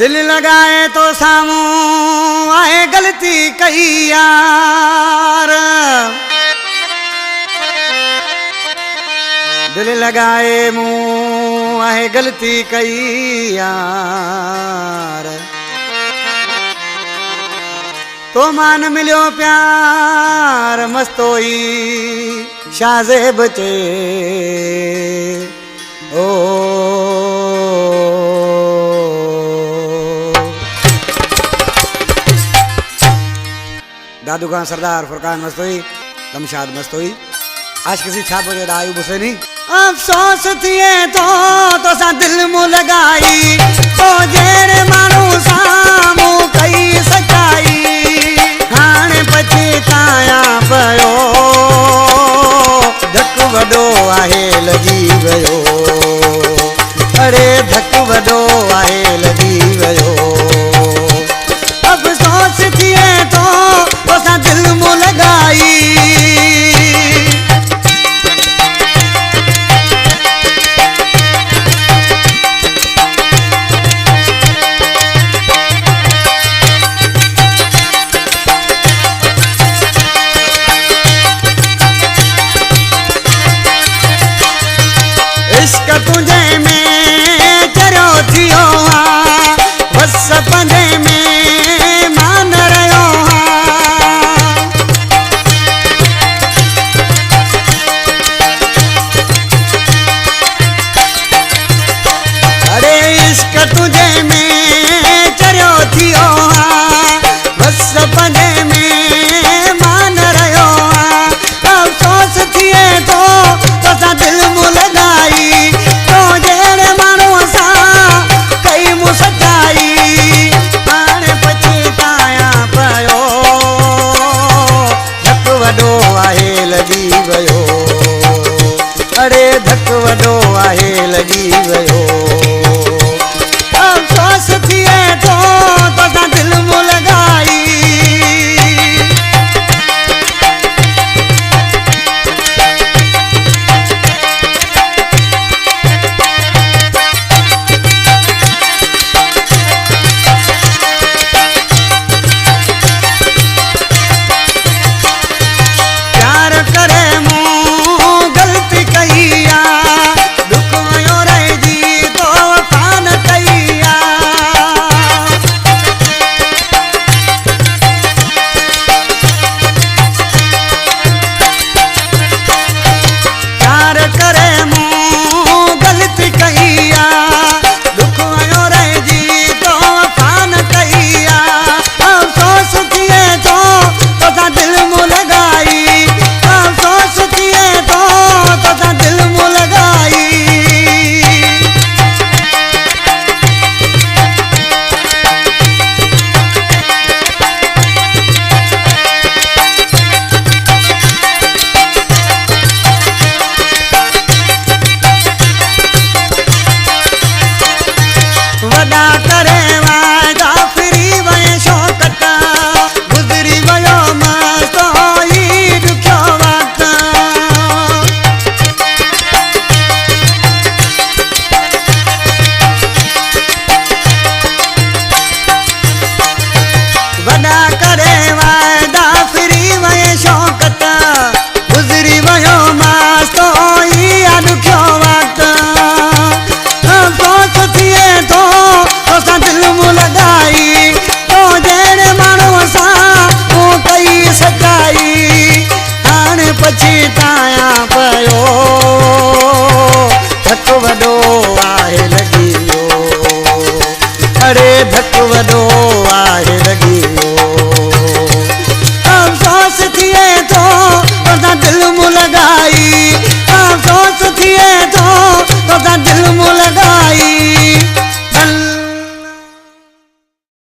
दिल लगाए तो सामू आए गलती कही यार, दिल लगाए मुँह आए गलती कही यार। तो मान मिलियो प्यार मस्तोई शाज़े बचे ओ दादू खान सरदार फुरकान मस्तोई कमशाद मस्तोई आज किसी छाप वजह आयूब हुसैनी। अफसोस थिए तो सा दिल मुँह लगाई तो जेड़े मानू सामू कई सचाई हाणे पछताया पयो धक वडो आहे लगी वयो, अरे धक वडो आहे लगी वयो। अफसोस थिए तो सा दिल मुँह लगाई इश्क तुझे में चरियो थियो हाँ बस पंजे में मान रहियो हाँ। अरे इश्क तुझे में चरियो थियो हाँ बस पंजे में मान रहियो हाँ। अफसोस थिए तो सा दिल मुँह लगाई तो जेड़े मानू सा कई मुँह सचाई हाणे पछताया पयो धक वडो आहे लगी वयो, अरे धक वडो आहे लगी वयो। अफसोस थिए तो सा दिल मुँह लगाई वॾा करे वाइदा फिरी वए शौक़त गुज़री वियो मस्तो ई ॾुखियो वक़्तु। वॾा करे वाइदा फिरी वए शौक़त गुज़री वियो मस्तो ई ॾुखियो वक़्तु। अफसोस थिए तो सा दिल मुँह लगाई तो जेड़े मानू सा कई सचाई हाणे पछता